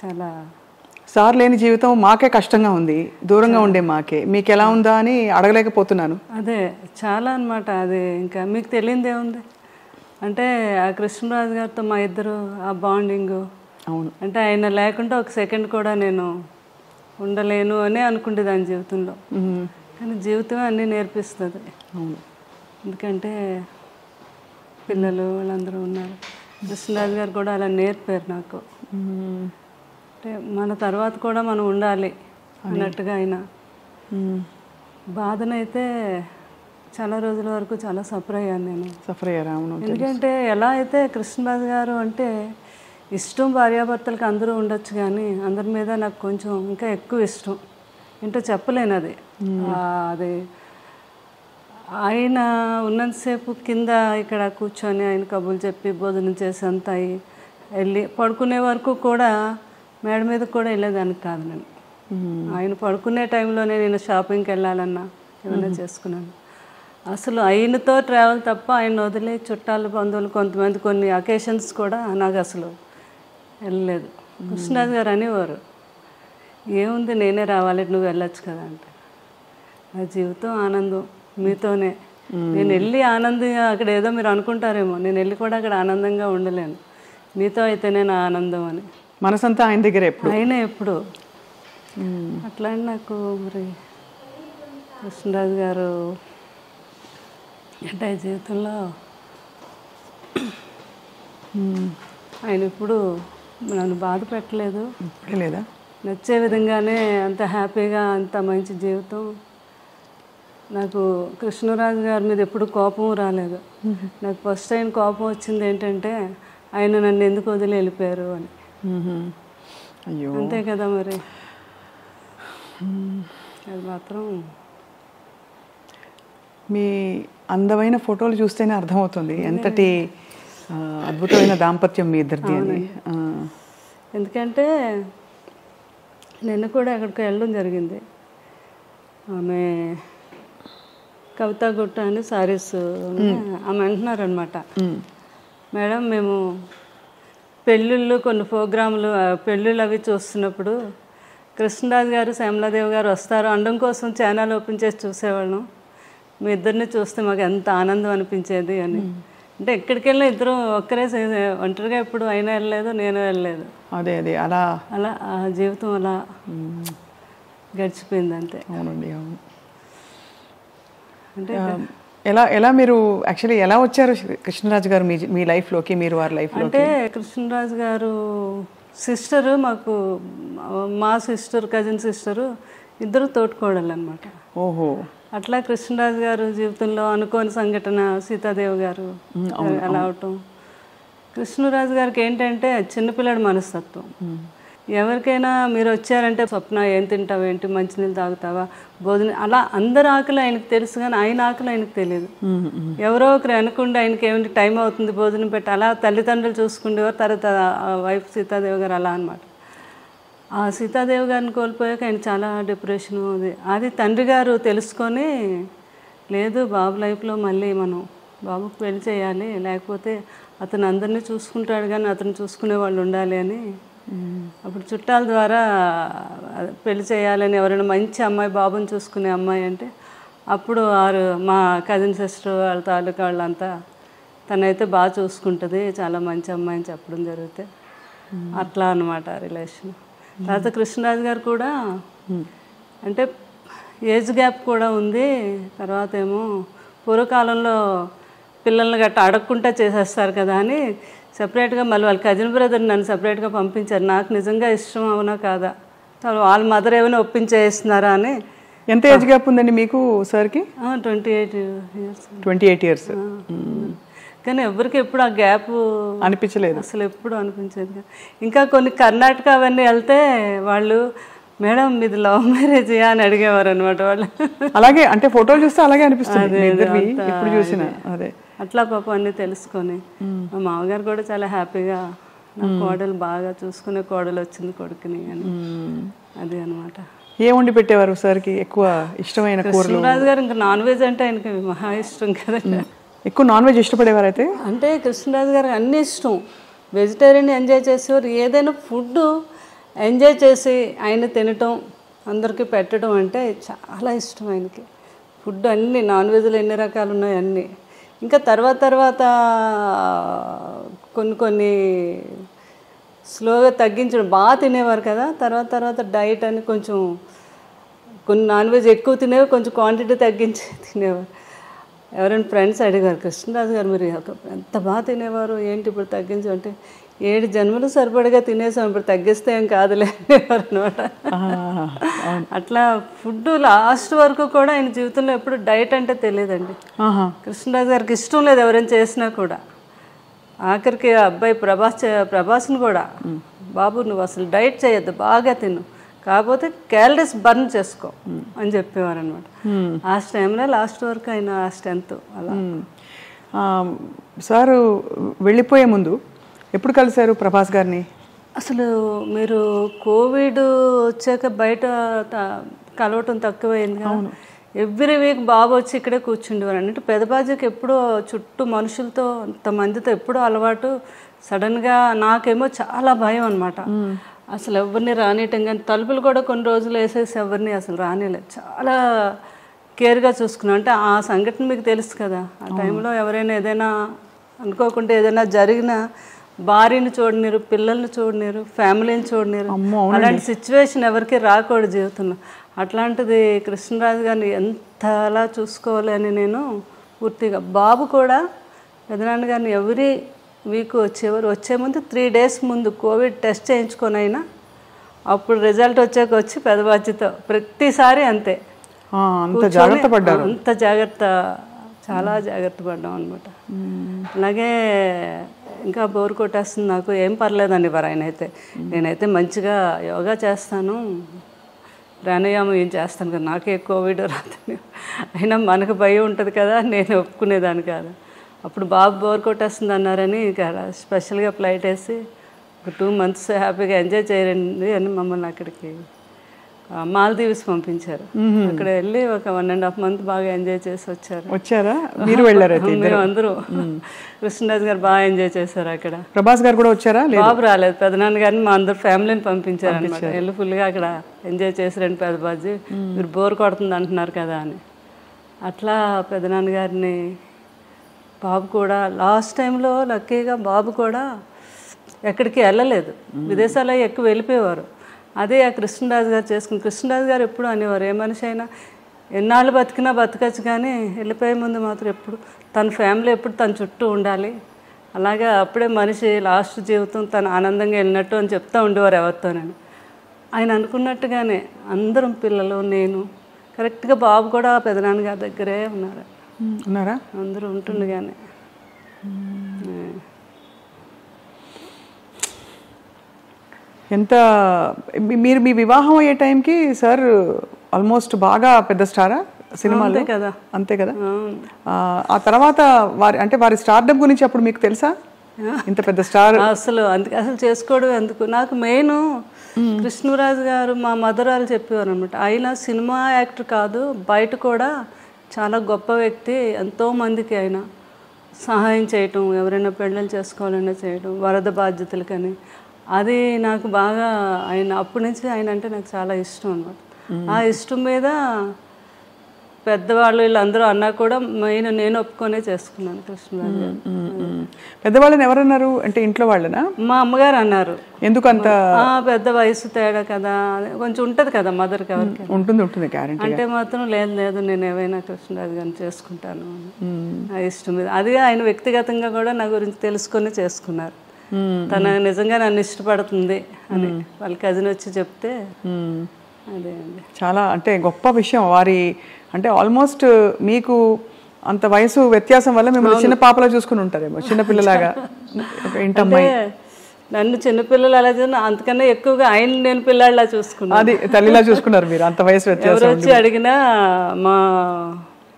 చాలా సార్ లేని జీవితం మాకే కష్టంగా ఉంది, దూరంగా ఉండే మాకే. మీకు ఎలా ఉందా అని అడగలేకపోతున్నాను. అదే చాలా అనమాట. అది ఇంకా మీకు తెలియదే ఉంది అంటే ఆ కృష్ణరాజు గారితో మా ఇద్దరు ఆ బాండింగు. అవును, అంటే ఆయన లేకుండా ఒక సెకండ్ కూడా నేను ఉండలేను అని అనుకుంటేదాన్ని జీవితంలో. కానీ జీవితమే అన్నీ నేర్పిస్తుంది. అవును, ఎందుకంటే పిల్లలు వాళ్ళందరూ ఉన్నారు. కృష్ణరాజు గారు కూడా అలా నేర్పారు నాకు. అంటే మన తర్వాత కూడా మనం ఉండాలి అన్నట్టుగా ఆయన. బాధనైతే చాలా రోజుల వరకు చాలా సఫర్ అయ్యాను నేను. సఫర్ అయ్యారా? అవును. ఎందుకంటే ఎలా అయితే కృష్ణరాజు గారు అంటే ఇష్టం భార్యాభర్తలకు అందరూ ఉండొచ్చు, కానీ అందరి మీద నాకు కొంచెం ఇంకా ఎక్కువ ఇష్టం. ఏంటో చెప్పలేను అది. అది ఆయన ఉన్నంతసేపు కింద ఇక్కడ కూర్చొని ఆయన కబుర్లు చెప్పి భోజనం చేసి అంతా వెళ్ళి పడుకునే వరకు కూడా మేడ మీద కూడా వెళ్ళేదానికి కాదు నేను. ఆయన పడుకునే టైంలోనే నేను షాపింగ్కి వెళ్ళాలన్నా ఏమైనా చేసుకున్నాను. అసలు ఆయనతో ట్రావెల్ తప్ప ఆయన వదిలే చుట్టాలు బంధువులు కొంతమంది కొన్ని అకేషన్స్ కూడా నాకు అసలు వెళ్ళలేదు. కృష్ణరాజు గారు అనేవారు, ఏముంది నేనే రావాలి, నువ్వు వెళ్ళొచ్చు కదా అంటే. నా జీవితం ఆనందం మీతోనే. నేను వెళ్ళి ఆనందంగా అక్కడ ఏదో మీరు అనుకుంటారేమో, నేను వెళ్ళి కూడా అక్కడ ఆనందంగా ఉండలేను. మీతో అయితేనే నా ఆనందం అని. మనసంతా ఆయన దగ్గర ఎప్పుడు, అయినా ఎప్పుడు అట్లా. నాకు మరి కృష్ణరాజు గారు అంటే జీవితంలో ఆయన ఇప్పుడు నన్ను బాధ పెట్టలేదు. లేదా నచ్చే విధంగానే అంత హ్యాపీగా అంత మంచి జీవితం. నాకు కృష్ణరాజు గారి మీద ఎప్పుడు కోపం రాలేదు. నాకు ఫస్ట్ టైం కోపం వచ్చింది ఏంటంటే ఆయన నన్ను ఎందుకు వదిలి వెళ్ళిపోయారు అని. అయ్యో, అంతే కదా మరి. అది మాత్రం మీ అందమైన ఫోటోలు చూస్తేనే అర్థమవుతుంది ఎంతటి అద్భుతమైన దాంపత్యం మీ ఇద్దరిది అని. ఎందుకంటే నిన్న కూడా అక్కడికి వెళ్ళడం జరిగింది. ఆమె కవితా గుట్ట అని సారీస్ ఆమె అంటున్నారనమాట, మేడం మేము పెళ్ళిళ్ళు కొన్ని ప్రోగ్రాములు పెళ్ళిళ్ళు అవి చూస్తున్నప్పుడు కృష్ణరాజు గారు శ్యామలాదేవి గారు వస్తారు అనడం కోసం ఛానల్ ఓపెన్ చేసి చూసేవాళ్ళం. మీ ఇద్దరిని చూస్తే మాకు ఎంత ఆనందం అనిపించేది అని. అంటే ఎక్కడికి వెళ్ళినా ఇద్దరు ఒక్కరే, ఒంటరిగా ఎప్పుడు అయినా వెళ్ళలేదు, నేను వెళ్ళలేదు. అదే అదే అలా అలా ఆ జీవితం అలా గడిచిపోయింది అంతే. అవునండి, అవును. అంటే ఎలా ఎలా మీరు యాక్చువల్లీ ఎలా వచ్చారు కృష్ణరాజు గారు మీ లైఫ్లోకి, మీరు వారి లైఫ్లో? అంటే కృష్ణరాజు గారు సిస్టరు, మాకు మా సిస్టర్ కజిన్ సిస్టరు ఇద్దరు తోటికోడళ్ళు అనమాట. ఓహో. అట్లా కృష్ణరాజు గారు జీవితంలో అనుకోని సంఘటన సీతాదేవి గారు అలా అవటం. కృష్ణరాజు గారికి ఏంటంటే చిన్నపిల్లడి మనస్తత్వం. ఎవరికైనా మీరు వచ్చారంటే స్వప్న ఏం తింటావు, ఏంటి మంచినీళ్ళు తాగుతావా, భోజనం, అలా అందరి ఆకలి ఆయనకు తెలుసు, కానీ ఆయన ఆకలి ఆయనకు తెలియదు. ఎవరో ఒకరు అనుకుంటే ఆయనకి ఏమిటి టైం అవుతుంది భోజనం పెట్టి అలా తల్లిదండ్రులు చూసుకుండేవారు. తర్వాత వైఫ్ సీతాదేవి గారు అలా అనమాట. ఆ సీతాదేవి గారిని కోల్పోయాక ఆయన చాలా డిప్రెషన్. అది తండ్రి గారు తెలుసుకొని, లేదు బాబు లైఫ్లో మళ్ళీ మనం బాబుకు పెళ్లి చేయాలి, లేకపోతే అతను అందరినీ చూసుకుంటాడు కానీ అతను చూసుకునే వాళ్ళు ఉండాలి అని అప్పుడు చుట్టాల ద్వారా పెళ్లి చేయాలని, ఎవరైనా మంచి అమ్మాయి బాబుని చూసుకునే అమ్మాయి అంటే అప్పుడు మా కజిన్ సిస్టర్ వాళ్ళ తాలూకా వాళ్ళంతా తనైతే బాగా చూసుకుంటుంది, చాలా మంచి అమ్మాయి అని చెప్పడం జరిగితే అట్లా అనమాట రిలేషన్. తర్వాత కృష్ణరాజు గారు కూడా అంటే ఏజ్ గ్యాప్ కూడా ఉంది. తర్వాత ఏమో పూర్వకాలంలో పిల్లల్ని గట్రా అడగకుండా చేసేస్తారు కదా అని సపరేట్గా మళ్ళీ వాళ్ళ కజిన్ బ్రదర్ నన్ను సపరేట్గా పంపించారు. నాకు నిజంగా ఇష్టం అవునా కాదా, వాళ్ళ మదర్ ఏమైనా ఒప్పించేస్తున్నారా అని. ఎంత ఏజ్ గ్యాప్ ఉందండి మీకు సార్కి? 28 years. 28 years. కానీ ఎవరికి ఎప్పుడు ఆ గ్యాప్ అనిపించలేదు, అసలు ఎప్పుడు అనిపించేది. ఇంకా కొన్ని కర్ణాటక అవన్నీ వెళ్తే వాళ్ళు, మేడం మీది లవ్ మ్యారేజ్ అని అడిగేవారు అనమాట వాళ్ళు. అలాగే అంటే ఫోటోలు చూస్తే అలాగే అనిపిస్తుంది ఇప్పుడు చూసిన. అదే అట్లా పాపం అన్నీ తెలుసుకొని మా మామగారు కూడా చాలా హ్యాపీగా నా కోడలు బాగా చూసుకునే కోడలు వచ్చింది కొడుకుని అని. అది అనమాట. ఏం వండి పెట్టేవారు సార్కి ఎక్కువ ఇష్టమైన కూరలు? కృష్ణరాజు గారు ఇంకా నాన్ వెజ్ అంటే ఆయనకి మహా ఇష్టం కదండి. ఎక్కువ నాన్ వెజ్ ఇష్టపడేవారు అయితే? అంటే కృష్ణరాజు గారికి అన్నీ ఇష్టం. వెజిటేరియన్ ఎంజాయ్ చేసేవారు. ఏదైనా ఫుడ్ ఎంజాయ్ చేసి ఆయన తినటం అందరికీ పెట్టడం అంటే చాలా ఇష్టం ఆయనకి. ఫుడ్ అన్నీ నాన్ వెజ్లు ఎన్ని రకాలు ఉన్నాయి అన్నీ. ఇంకా తర్వాత కొన్ని స్లోగా తగ్గించడం. బాగా తినేవారు కదా, తర్వాత డైట్ అని కొంచెం కొన్ని నాన్ వెజ్ ఎక్కువ తినేవి, కొంచెం క్వాంటిటీ తగ్గించి తినేవారు. ఎవరైనా ఫ్రెండ్స్ అడిగారు, కృష్ణరాజు గారు మీరు ఎంత బాగా తినేవారు, ఏంటి ఇప్పుడు తగ్గించమంటే 7 జన్మలు సరిపడగా తినేసాం, ఇప్పుడు తగ్గిస్తే ఏం కాదులే అనేవారు అనమాట. అట్లా ఫుడ్ లాస్ట్ వరకు కూడా ఆయన జీవితంలో ఎప్పుడు డైట్ అంటే తెలియదండి. కృష్ణరాజు గారికి ఇష్టం లేదు ఎవరైనా చేసినా కూడా. ఆఖరికి అబ్బాయి ప్రభాస్ని కూడా, బాబు నువ్వు అసలు డైట్ చేయొద్దు, బాగా తిను, కాకపోతే క్యాలరీస్ బర్న్ చేసుకో అని చెప్పేవారు అనమాట. ఆ టైంలో లాస్ట్ వరకు ఆయన ఆ స్ట్రెంత్ అలా. సార్ వెళ్ళిపోయే ముందు ఎప్పుడు కలిశారు ప్రభాస్ గారిని? అసలు మీరు కోవిడ్ వచ్చాక బయట కలవటం తక్కువైంది కదా. ఎవ్రీ వీక్ బాబు వచ్చి ఇక్కడే కూర్చుండేవారు. అంటే పెదబాజీకి ఎప్పుడూ చుట్టూ మనుషులతో అంతమందితో ఎప్పుడూ అలవాటు. సడన్గా నాకేమో చాలా భయం అనమాట. అసలు ఎవరిని రానియటం కానీ, తలుపులు కూడా కొన్ని రోజులు వేసేసి ఎవరిని అసలు రానియలేదు. చాలా కేర్గా చూసుకున్నాను. అంటే ఆ సంఘటన మీకు తెలుసు కదా, ఆ టైంలో ఎవరైనా ఏదైనా అనుకోకుండా ఏదైనా జరిగినా భార్యని చూడలేరు, పిల్లల్ని చూడలేరు, ఫ్యామిలీని చూడలేరు. అలాంటి సిచ్యువేషన్ ఎవరికి రాకూడదు జీవితంలో. అట్లాంటిది కృష్ణరాజు గారిని ఎంతలా చూసుకోవాలి అని నేను పూర్తిగా. బాబు కూడా పెదనాన్న గారిని ఎవ్రీ వీక్ వచ్చేవారు. వచ్చే ముందు 3 days ముందు కోవిడ్ టెస్ట్ చేయించుకొని అయినా అప్పుడు రిజల్ట్ వచ్చాక వచ్చి పెదబాధ్యతో ప్రతిసారి అంతే. అంత జాగ్రత్త పడ్డారు. అంత జాగ్రత్త, చాలా జాగ్రత్త పడ్డాం అనమాట. అలాగే ఇంకా బోర్ కొట్టేస్తుంది నాకు, ఏం పర్లేదండి వారు ఆయన అయితే. నేనైతే మంచిగా యోగా చేస్తాను, ప్రాణాయామం ఏం చేస్తాను కదా, నాకే కోవిడ్ రాదని. అయినా మనకు భయం ఉంటుంది కదా, నేను ఒప్పుకునేదాన్ని కాదు. అప్పుడు బాబు బోర్ కొట్టేస్తుంది అన్నారని ఇక స్పెషల్గా ఫ్లైట్ వేసి ఒక 2 months హ్యాపీగా ఎంజాయ్ చేయండి అని మమ్మల్ని అక్కడికి మాల్దీవ్స్ పంపించారు. అక్కడ వెళ్ళి ఒక 1.5 months బాగా ఎంజాయ్ చేసి వచ్చారా? మీరు వెళ్ళారు? మేము అందరూ. కృష్ణరాజు గారు బాగా ఎంజాయ్ చేశారు అక్కడ. ప్రభాస్ గారు కూడా వచ్చారా? బాబు రాలేదు, పెదనాన్న గారిని మా అందరు ఫ్యామిలీని పంపించారు అనమాట. వెళ్ళి ఫుల్గా అక్కడ ఎంజాయ్ చేసారండి పెదబాజీ. మీరు బోర్ కొడుతుంది అంటున్నారు కదా అని. అట్లా పెదనాన్న గారిని, బాబు కూడా లాస్ట్ టైంలో లక్కీగా బాబు కూడా ఎక్కడికి వెళ్ళలేదు, విదేశాల్లో ఎక్కువ వెళ్ళిపోయేవారు. అదే ఆ కృష్ణరాజు గారు చేసుకుని. కృష్ణరాజు గారు ఎప్పుడు అనేవారు, ఏ మనిషి అయినా ఎన్నాళ్ళు బతికినా బతకచ్చు, కానీ వెళ్ళిపోయే ముందు మాత్రం ఎప్పుడు తన ఫ్యామిలీ ఎప్పుడు తన చుట్టూ ఉండాలి. అలాగే అప్పుడే మనిషి లాస్ట్ జీవితం తను ఆనందంగా వెళ్ళినట్టు అని చెప్తూ ఉండేవారు ఎవరితోనని. ఆయన అనుకున్నట్టుగానే అందరం పిల్లలు, నేను కరెక్ట్గా బాబు కూడా పెదనాన్న గారి దగ్గరే ఉన్నారా? అందరూ ఉంటుండగానే. ఎంత మీరు మీ వివాహం అయ్యే టైంకి సార్ ఆల్మోస్ట్ బాగా పెద్ద స్టారా సినిమాలో కదా? అంతే కదా. ఆ తర్వాత వారి స్టార్డమ్ గురించి అప్పుడు మీకు తెలుసా? ఇంత పెద్ద స్టార్ అసలు చేసుకోవడం ఎందుకు. నాకు మెయిన్ కృష్ణరాజు గారు మా మదరాలు చెప్పేవారు అనమాట. ఆయన సినిమా యాక్టర్ కాదు, బయట కూడా చాలా గొప్ప వ్యక్తి. ఎంతోమందికి ఆయన సహాయం చేయటం, ఎవరైనా పెళ్ళిళ్ళు చేసుకోవాలన్నా చేయటం, వరద బాధ్యతలకని. అది నాకు బాగా ఆయన అప్పటి నుంచి ఆయన అంటే నాకు చాలా ఇష్టం అనమాట. ఆ ఇష్టం మీద పెద్దవాళ్ళు వీళ్ళందరూ అన్నా కూడా మెయిన్ నేను ఒప్పుకొనే చేసుకున్నాను కృష్ణరాజు గారు. పెద్దవాళ్ళని ఎవరన్నారు అంటే ఇంట్లో వాళ్ళనా? మా అమ్మగారు అన్నారు. ఎందుకంత పెద్ద వయసు తేడా కదా, కొంచెం ఉంటుంది కదా మదర్కి, ఎవరికి ఉంటుంది గ్యారెంటీ అంటే మాత్రం లేదు నేను ఏమైనా కృష్ణరాజు గారిని చేసుకుంటాను ఆ ఇష్టం మీద. అది ఆయన వ్యక్తిగతంగా కూడా నా గురించి తెలుసుకొని చేసుకున్నారు. తన నిజంగా నన్ను ఇష్టపడుతుంది అని వాళ్ళ కజిన్ వచ్చి చెప్తే అదే అండి చాలా అంటే గొప్ప విషయం. వారి అంటే ఆల్మోస్ట్ మీకు అంత వయసు వ్యత్యాసం వల్ల మిమ్మల్ని చిన్న పాపలా చూసుకుని ఉంటారేమో, చిన్నపిల్లలాగా. అంటే నన్ను చిన్నపిల్లలు అలా అంతకన్నా ఎక్కువగా ఆయన నేను పిల్లాడిలా చూసుకున్నాను. అది తల్లిలా చూసుకున్నారు మీరు, అంత వయసు వ్యత్యాసం. ఎవరు వచ్చి అడిగినా మా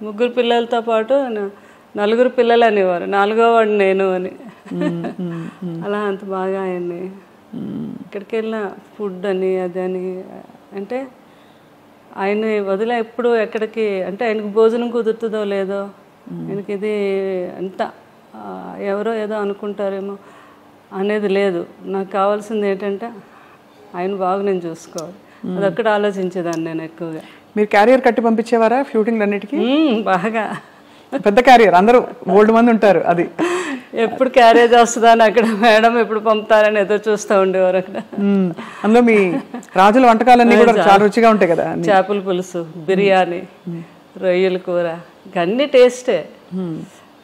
3 పిల్లలతో పాటు 4 పిల్లలు అనేవారు, 4వ వాడు నేను అని. అలా అంత బాగా ఆయన్ని ఇక్కడికి వెళ్ళిన ఫుడ్ అని అదని అంటే ఆయన వదిలే ఎప్పుడు ఎక్కడికి అంటే ఆయనకు భోజనం కుదురుతుందో లేదో, ఆయనకి ఇది అంత ఎవరో ఏదో అనుకుంటారేమో అనేది లేదు. నాకు కావాల్సింది ఏంటంటే ఆయన బాగు నేను చూసుకోవాలి, అదొక్కటి ఆలోచించేదాన్ని నేను ఎక్కువగా. మీరు క్యారియర్ కట్టి పంపించేవారా షూటింగ్లు అన్నిటికీ? బాగా పెద్ద క్యారియర్, అందరూ ఓల్డ్ మంది ఉంటారు. అది ఎప్పుడు క్యారేజ్ వస్తుందా అని అక్కడ మేడం ఎప్పుడు పంపుతారని ఏదో చూస్తూ ఉండేవారు అక్కడ. అందులో మీ రాజుల వంటకాలన్నీ కూడా చాలా రుచిగా ఉంటాయి కదా. చేపల పులుసు, బిర్యానీ, రొయ్యల కూర, అన్ని టేస్టే.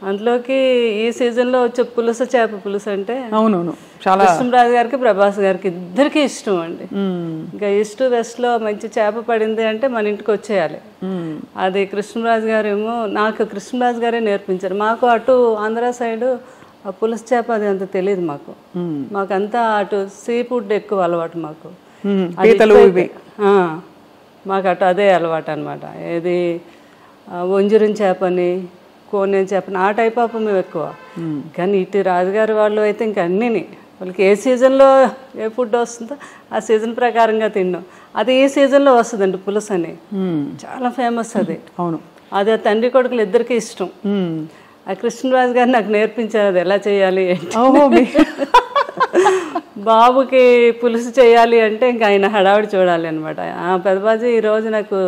అందులోకి ఈ సీజన్లో వచ్చే పులుసు, చేప పులుసు అంటే అవునవును చాలా కృష్ణరాజు గారికి, ప్రభాస్ గారికి ఇద్దరికి ఇష్టం అండి. ఇంకా ఈస్ట్ వెస్ట్లో మంచి చేప పడింది అంటే మన ఇంటికి వచ్చేయాలి. అది కృష్ణరాజు గారు ఏమో, నాకు కృష్ణరాజు గారే నేర్పించారు. మాకు అటు ఆంధ్ర సైడు ఆ పులుసు చేప అది అంత తెలియదు మాకు. మాకంతా అటు సీ ఫుడ్ ఎక్కువ అలవాటు మాకు. మాకు అటు అదే అలవాటు అనమాట. ఏది వంజరం చేపని, కోనేం చేపని, ఆ టైప్ ఆఫ్ మేము ఎక్కువ. కానీ ఇటు రాజుగారి వాళ్ళు అయితే ఇంక అన్నీని వాళ్ళకి ఏ సీజన్లో ఏ ఫుడ్ వస్తుందో ఆ సీజన్ ప్రకారంగా తిన్నాం. అది ఈ సీజన్లో వస్తుందండి పులుసు అని, చాలా ఫేమస్ అది. అవును, అది ఆ తండ్రి కొడుకులు ఇద్దరికి ఇష్టం. ఆ కృష్ణరాజు గారు నాకు నేర్పించారు అది ఎలా చేయాలి ఏంటి. బాబుకి పులుసు చేయాలి అంటే ఇంకా ఆయన హడావిడి చూడాలి అనమాట. పెద్దబాజీ ఈరోజు నాకు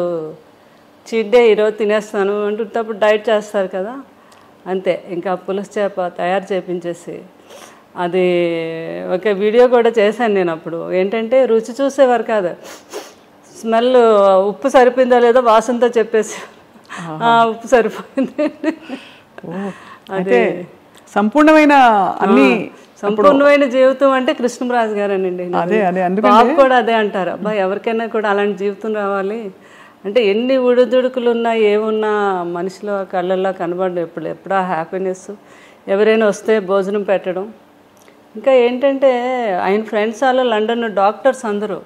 చీట్ డే, ఈరోజు తినేస్తాను అంటున్నప్పుడు డైట్ చేస్తారు కదా, అంతే. ఇంకా పులుసు చేప తయారు చేపించేసి అది ఒక వీడియో కూడా చేశాను నేను అప్పుడు. ఏంటంటే రుచి చూసేవారు కాదు, స్మెల్ ఉప్పు సరిపోయిందా లేదో వాసనతో చెప్పేసి ఉప్పు సరిపోయింది. అదే సంపూర్ణమైన అన్ని సంపూర్ణమైన జీవితం అంటే కృష్ణరాజు గారేనండి. బాబు కూడా అదే అంటారు, అబ్బా ఎవరికైనా కూడా అలాంటి జీవితం రావాలి అంటే ఎన్ని ఉడుదుడుకులు ఉన్నా ఏమున్నా మనిషిలో కళ్ళల్లో కనబడడం ఎప్పుడా హ్యాపీనెస్. ఎవరైనా వస్తే భోజనం పెట్టడం. ఇంకా ఏంటంటే ఆయన ఫ్రెండ్స్ వాళ్ళు లండన్ డాక్టర్స్ అందరూ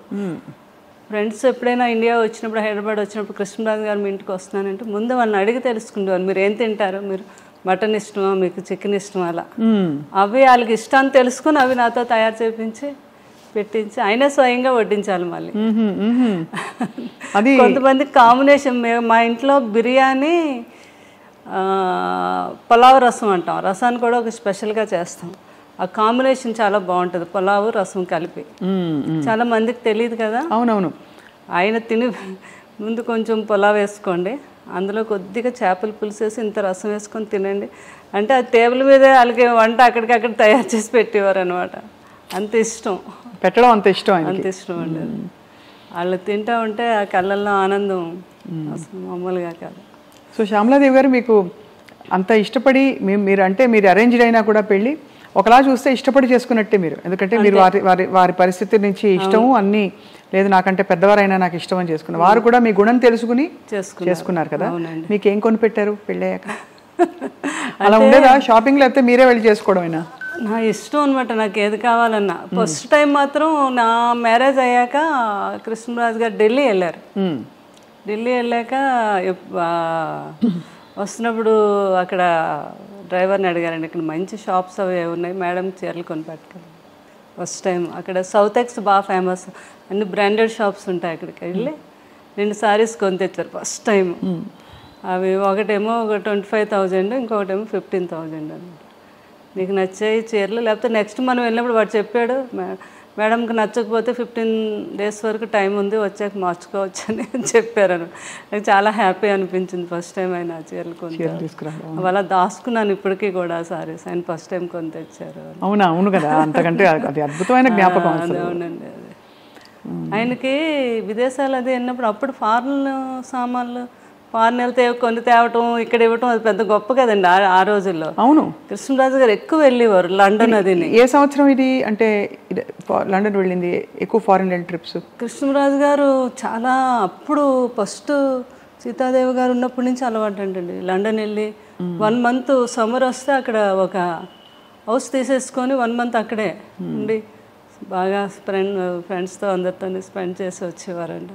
ఫ్రెండ్స్ ఎప్పుడైనా ఇండియా వచ్చినప్పుడు, హైదరాబాద్ వచ్చినప్పుడు కృష్ణరాజు గారు మీ ఇంటికి వస్తున్నానంటే ముందు వాళ్ళని అడిగి తెలుసుకుండేవాళ్ళు, మీరు ఏం తింటారు, మీరు మటన్ ఇష్టమా, మీకు చికెన్ ఇష్టమా, అలా అవి వాళ్ళకి ఇష్టాన్ని తెలుసుకుని అవి నాతో తయారు చేయించి పెట్టించి ఆయనే స్వయంగా వడ్డించాలి. మళ్ళీ కొంతమంది కాంబినేషన్, మా ఇంట్లో బిర్యానీ పులావ్ రసం అంటాం, రసాన్ని కూడా ఒక స్పెషల్గా చేస్తాం. ఆ కాంబినేషన్ చాలా బాగుంటుంది, పులావు రసం కలిపి. చాలా మందికి తెలియదు కదా. అవునవును. ఆయన తిని ముందు కొంచెం పులావ్ వేసుకోండి, అందులో కొద్దిగా చేపల పులుసు వేసి ఇంత రసం వేసుకొని తినండి అంటే ఆ టేబుల్ మీదే వాళ్ళకి వంట అక్కడికక్కడ తయారు చేసి పెట్టేవారు అనమాట. అంత ఇష్టం పెట్టడం, అంత ఇష్టం, అంత ఇష్టం అండి. వాళ్ళు తింటూ ఉంటే ఆ కళ్ళల్లో ఆనందం అసలు మామూలుగా కాదు. సో శ్యామలాదేవి గారు మీకు అంత ఇష్టపడి, మీరు అంటే మీరు అరేంజ్డ్ అయినా కూడా పెళ్ళి ఒకలా చూస్తే ఇష్టపడి చేసుకున్నట్టే మీరు, ఎందుకంటే మీరు వారి పరిస్థితి నుంచి ఇష్టము అన్నీ లేదు, నాకంటే పెద్దవారైనా నాకు ఇష్టం అని చేసుకున్నారు. వారు కూడా మీ గుణం తెలుసుకుని చేసుకున్నారు కదా. మీకు ఏం కొని పెట్టారు పెళ్ళయ్యాక? అలా ఉండేదా షాపింగ్, లేకపోతే మీరే వెళ్ళి చేసుకోవడమేనా? నా ఇష్టం అనమాట, నాకు ఏది కావాలన్నా. ఫస్ట్ టైం మాత్రం నా మ్యారేజ్ అయ్యాక కృష్ణరాజు గారు ఢిల్లీ వెళ్ళారు. ఢిల్లీ వెళ్ళాక వస్తున్నప్పుడు అక్కడ డ్రైవర్ని అడిగారండి, ఇక్కడ మంచి షాప్స్ అవి ఉన్నాయి, మేడం చీరలు కొని పెట్టుకోవాలి. ఫస్ట్ టైం అక్కడ సౌత్ ఎక్స్ బాగా ఫేమస్, అన్ని బ్రాండెడ్ షాప్స్ ఉంటాయి. అక్కడికి వెళ్ళి 2 సారీస్ కొని తెచ్చారు ఫస్ట్ టైం. అవి ఒకటేమో 25,000, ఇంకొకటేమో 15,000 అనమాట. నీకు నచ్చాయి చీరలు, లేకపోతే నెక్స్ట్ మనం వెళ్ళినప్పుడు వాడు చెప్పాడు, మేడంకి నచ్చకపోతే 15 days వరకు టైం ఉంది, వచ్చాక మార్చుకోవచ్చు అని చెప్పారు. నాకు చాలా హ్యాపీ అనిపించింది ఫస్ట్ టైం ఆయన చీరలు కొని తీసుకురావడం. అలా దాచుకున్నాను ఇప్పటికీ కూడా సారీస్, ఆయన ఫస్ట్ టైం కొని తెచ్చారు. అవునా? అవును కదా, అంతకంటే అది అద్భుతమైన జ్ఞాపకం. అవునండి. అది ఆయనకి విదేశాలు అది వెళ్ళినప్పుడు అప్పుడు ఫారెన్ సామాన్లు, ఫారెన్ వెళ్తే కొన్ని తేవటం, ఇక్కడ ఇవ్వటం, అది పెద్ద గొప్ప కదండి ఆ రోజుల్లో. అవును, కృష్ణరాజు గారు ఎక్కువ వెళ్ళేవారు లండన్. అది ఏ సంవత్సరం ఇది అంటే లండన్ వెళ్ళింది ఎక్కువ ఫారెన్ ట్రిప్స్? కృష్ణరాజు గారు చాలా అప్పుడు ఫస్ట్ సీతాదేవి గారు ఉన్నప్పటి నుంచి అలవాటు అంటండి. లండన్ వెళ్ళి 1 month సమ్మర్ వస్తే అక్కడ ఒక హౌస్ తీసేసుకొని 1 month అక్కడే ఉండి బాగా ఫ్రెండ్స్తో అందరితో స్పెండ్ చేసి వచ్చేవారండి.